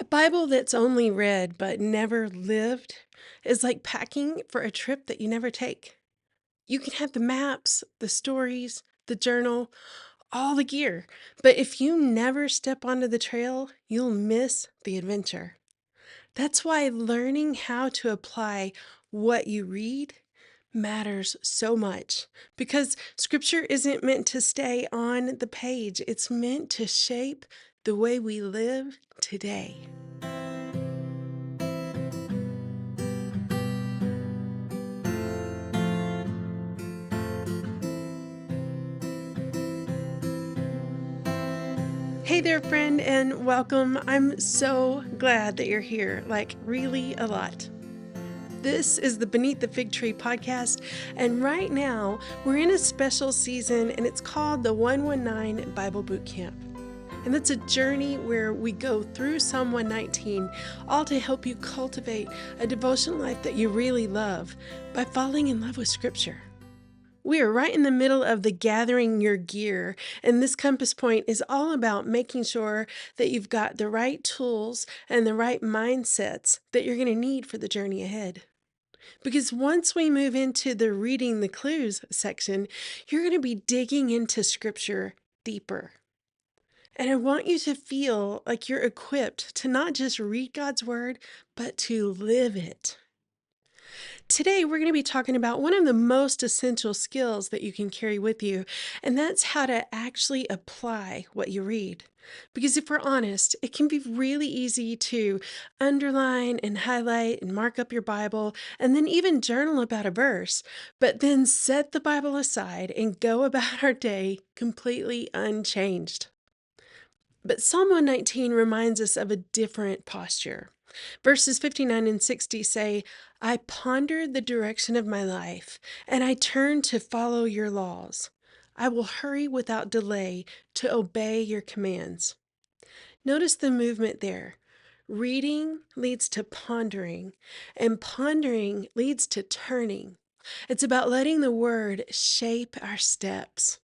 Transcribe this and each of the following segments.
A Bible that's only read but never lived is like packing for a trip that you never take. You can have the maps, the stories, the journal, all the gear, but if you never step onto the trail, you'll miss the adventure. That's why learning how to apply what you read matters so much because scripture isn't meant to stay on the page, it's meant to shape the way we live today. Hey there, friend, and welcome. I'm so glad that you're here, like, really a lot. This is the Beneath the Fig Tree podcast, and right now we're in a special season, and it's called the 119 Bible Boot Camp. And that's a journey where we go through Psalm 119, all to help you cultivate a devotional life that you really love by falling in love with Scripture. We are right in the middle of the gathering your gear, and this compass point is all about making sure that you've got the right tools and the right mindsets that you're going to need for the journey ahead. Because once we move into the reading the clues section, you're going to be digging into scripture deeper. And I want you to feel like you're equipped to not just read God's word, but to live it. Today, we're going to be talking about one of the most essential skills that you can carry with you, and that's how to actually apply what you read. Because if we're honest, it can be really easy to underline and highlight and mark up your Bible and then even journal about a verse, but then set the Bible aside and go about our day completely unchanged. But Psalm 119 reminds us of a different posture. Verses 59 and 60 say, I pondered the direction of my life, and I turned to follow your laws. I will hurry without delay to obey your commands. Notice the movement there. Reading leads to pondering, and pondering leads to turning. It's about letting the word shape our steps.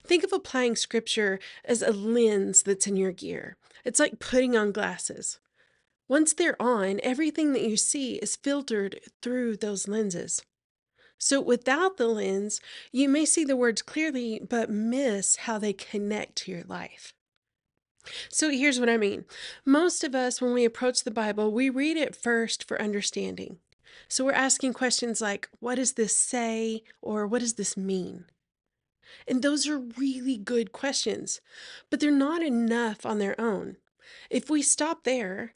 Think of applying scripture as a lens that's in your gear. It's like putting on glasses. Once they're on, everything that you see is filtered through those lenses. So without the lens, you may see the words clearly, but miss how they connect to your life. So here's what I mean. Most of us, when we approach the Bible, we read it first for understanding. So we're asking questions like, what does this say? Or what does this mean? And those are really good questions, but they're not enough on their own. If we stop there,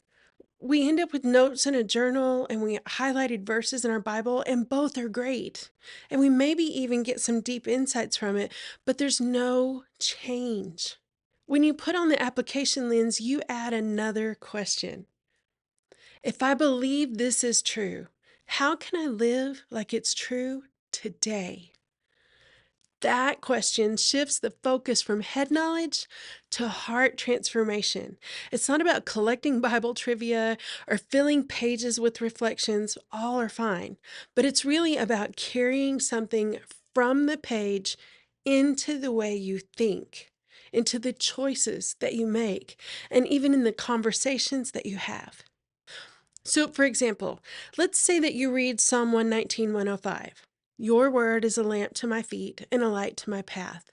we end up with notes in a journal and we highlighted verses in our Bible, and both are great. And we maybe even get some deep insights from it, but there's no change. When you put on the application lens, you add another question. If I believe this is true, how can I live like it's true today? That question shifts the focus from head knowledge to heart transformation. It's not about collecting Bible trivia or filling pages with reflections, all are fine, but it's really about carrying something from the page into the way you think, into the choices that you make, and even in the conversations that you have. So, for example, let's say that you read Psalm 119, 105. Your word is a lamp to my feet and a light to my path.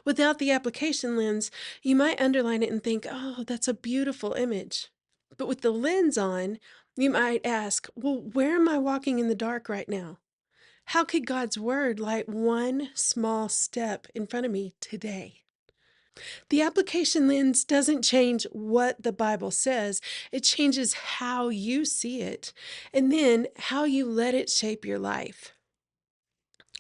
Without the application lens, you might underline it and think, oh, that's a beautiful image. But with the lens on, you might ask, well, where am I walking in the dark right now? How could God's word light one small step in front of me today? The application lens doesn't change what the Bible says, it changes how you see it, and then how you let it shape your life.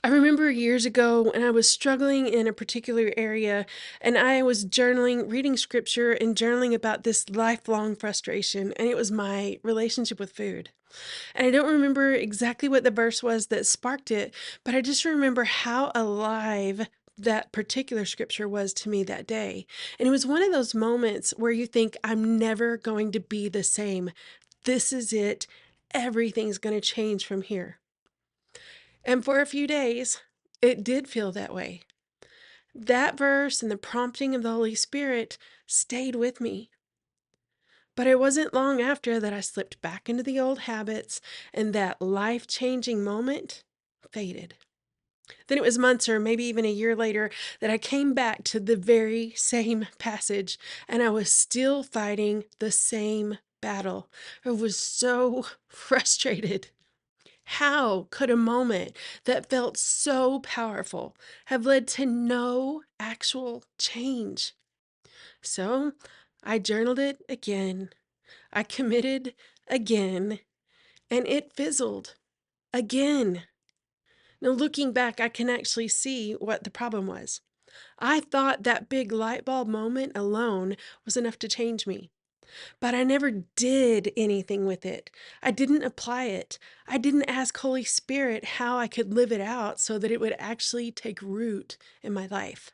I remember years ago when I was struggling in a particular area and I was journaling, reading scripture, and journaling about this lifelong frustration, and it was my relationship with food. And I don't remember exactly what the verse was that sparked it, but I just remember how alive that particular scripture was to me that day. And it was one of those moments where you think, I'm never going to be the same. This is it. Everything's going to change from here. And for a few days, it did feel that way. That verse and the prompting of the Holy Spirit stayed with me. But it wasn't long after that I slipped back into the old habits and that life changing moment faded. Then it was months or maybe even a year later that I came back to the very same passage and I was still fighting the same battle. I was so frustrated. How could a moment that felt so powerful have led to no actual change? So I journaled it again. I committed again, and it fizzled again. Now, looking back, I can actually see what the problem was. I thought that big light bulb moment alone was enough to change me, but I never did anything with it. I didn't apply it. I didn't ask Holy Spirit how I could live it out so that it would actually take root in my life.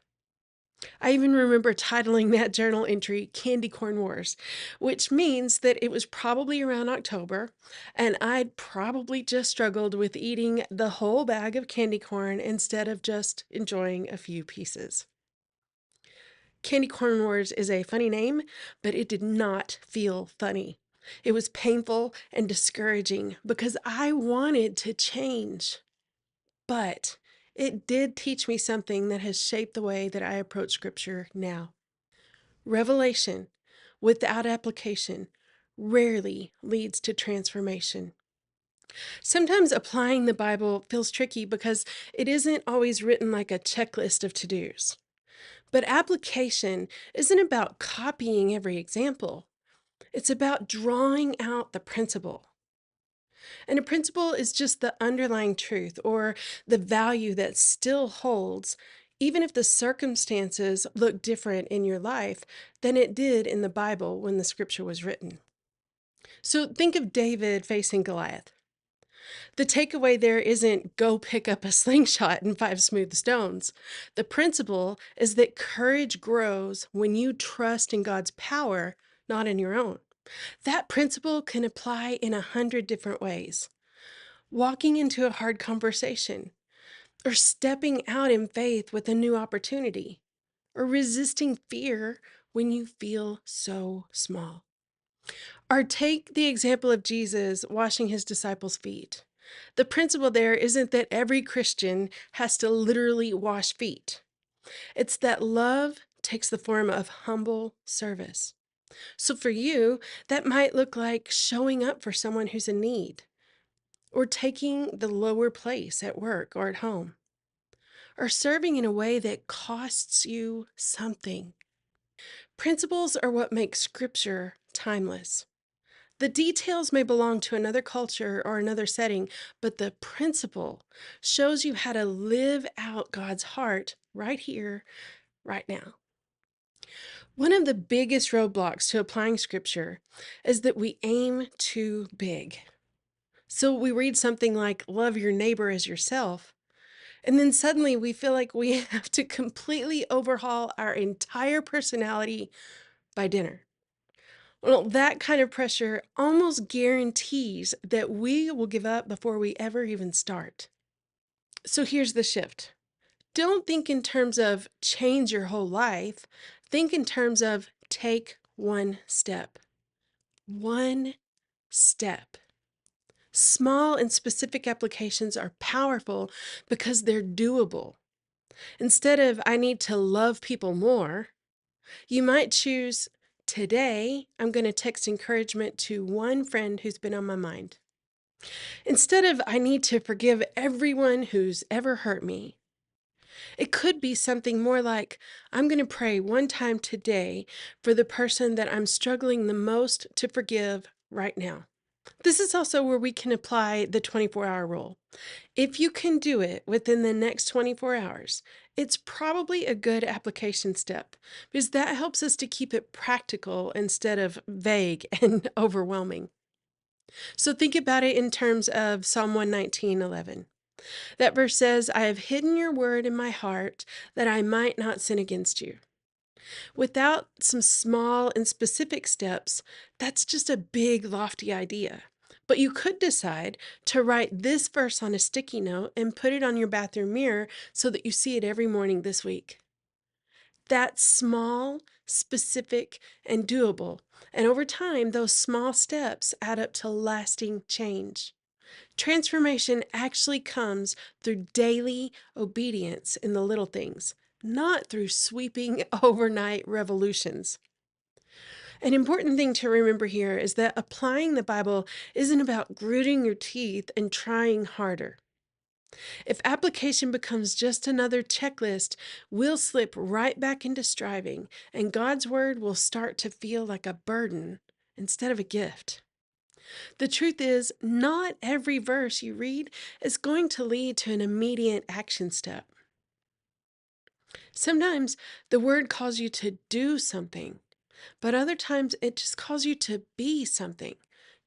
I even remember titling that journal entry Candy Corn Wars, which means that it was probably around October, and I'd probably just struggled with eating the whole bag of candy corn instead of just enjoying a few pieces. Candy Corn Wars is a funny name, but it did not feel funny. It was painful and discouraging because I wanted to change. But it did teach me something that has shaped the way that I approach Scripture now. Revelation without application rarely leads to transformation. Sometimes applying the Bible feels tricky because it isn't always written like a checklist of to-dos. But application isn't about copying every example. It's about drawing out the principle. And a principle is just the underlying truth or the value that still holds, even if the circumstances look different in your life than it did in the Bible when the scripture was written. So think of David facing Goliath. The takeaway there isn't go pick up a slingshot and five smooth stones. The principle is that courage grows when you trust in God's power, not in your own. That principle can apply in 100 different ways. Walking into a hard conversation, or stepping out in faith with a new opportunity, or resisting fear when you feel so small. Or take the example of Jesus washing his disciples' feet. The principle there isn't that every Christian has to literally wash feet. It's that love takes the form of humble service. So for you, that might look like showing up for someone who's in need, or taking the lower place at work or at home, or serving in a way that costs you something. Principles are what make Scripture timeless. The details may belong to another culture or another setting, but the principle shows you how to live out God's heart right here, right now. One of the biggest roadblocks to applying Scripture is that we aim too big. So we read something like, love your neighbor as yourself, and then suddenly we feel like we have to completely overhaul our entire personality by dinner. Well, that kind of pressure almost guarantees that we will give up before we ever even start. So here's the shift. Don't think in terms of change your whole life. Think in terms of take one step. One step. Small and specific applications are powerful because they're doable. Instead of, I need to love people more, you might choose, today, I'm going to text encouragement to one friend who's been on my mind. Instead of, I need to forgive everyone who's ever hurt me, it could be something more like, I'm going to pray one time today for the person that I'm struggling the most to forgive right now. This is also where we can apply the 24-hour rule. If you can do it within the next 24 hours, it's probably a good application step because that helps us to keep it practical instead of vague and overwhelming. So think about it in terms of Psalm 119:11. That verse says, I have hidden your word in my heart that I might not sin against you. Without some small and specific steps, that's just a big, lofty idea. But you could decide to write this verse on a sticky note and put it on your bathroom mirror so that you see it every morning this week. That small, specific, and doable. And over time, those small steps add up to lasting change. Transformation actually comes through daily obedience in the little things, not through sweeping overnight revolutions. An important thing to remember here is that applying the Bible isn't about gritting your teeth and trying harder. If application becomes just another checklist, we'll slip right back into striving, and God's Word will start to feel like a burden instead of a gift. The truth is, not every verse you read is going to lead to an immediate action step. Sometimes the Word calls you to do something, but other times it just calls you to be something,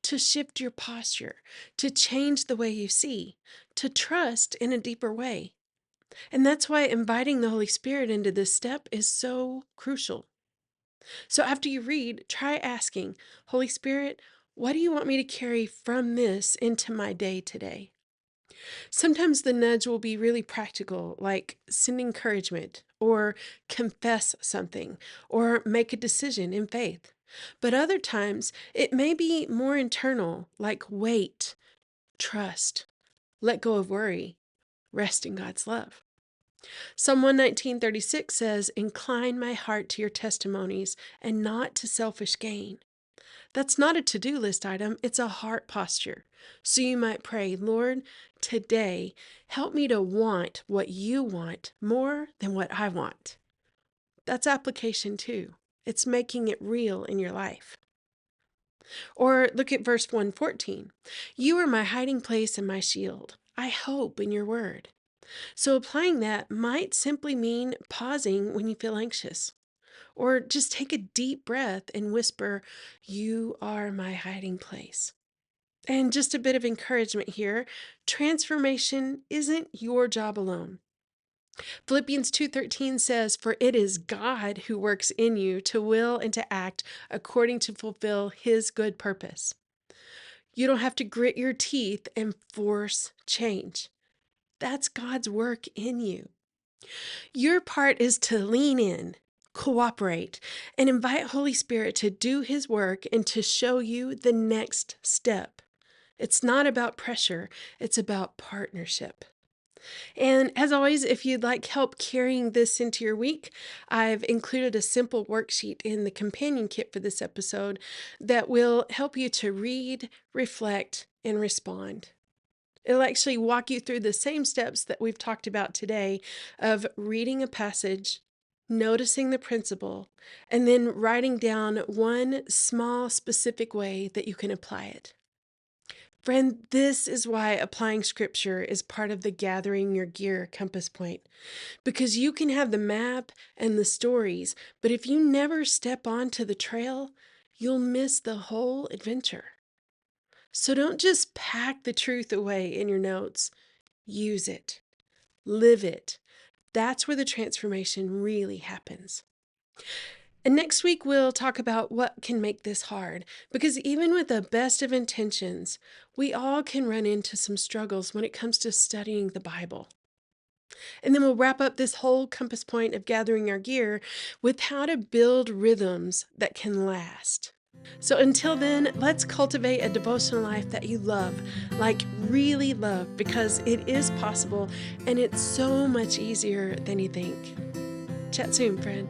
to shift your posture, to change the way you see, to trust in a deeper way. And that's why inviting the Holy Spirit into this step is so crucial. So after you read, try asking, Holy Spirit, what do you want me to carry from this into my day today? Sometimes the nudge will be really practical, like send encouragement, or confess something, or make a decision in faith. But other times, it may be more internal, like wait, trust, let go of worry, rest in God's love. Psalm 119:36 says, incline my heart to your testimonies and not to selfish gain. That's not a to-do list item, it's a heart posture. So you might pray, Lord, today, help me to want what you want more than what I want. That's application too. It's making it real in your life. Or look at verse 114. You are my hiding place and my shield. I hope in your word. So applying that might simply mean pausing when you feel anxious. Or just take a deep breath and whisper, you are my hiding place. And just a bit of encouragement here, transformation isn't your job alone. Philippians 2:13 says, for it is God who works in you to will and to act according to fulfill his good purpose. You don't have to grit your teeth and force change. That's God's work in you. Your part is to lean in, cooperate, and invite Holy Spirit to do his work and to show you the next step. It's not about pressure, it's about partnership. And as always, if you'd like help carrying this into your week, I've included a simple worksheet in the companion kit for this episode that will help you to read, reflect, and respond. It'll actually walk you through the same steps that we've talked about today of reading a passage, noticing the principle, and then writing down one small specific way that you can apply it. Friend, this is why applying scripture is part of the gathering your gear compass point. Because you can have the map and the stories, but if you never step onto the trail, you'll miss the whole adventure. So don't just pack the truth away in your notes. Use it. Live it. That's where the transformation really happens. And next week, we'll talk about what can make this hard. Because even with the best of intentions, we all can run into some struggles when it comes to studying the Bible. And then we'll wrap up this whole compass point of gathering our gear with how to build rhythms that can last. So until then, let's cultivate a devotional life that you love, like really love, because it is possible and it's so much easier than you think. Chat soon, friend.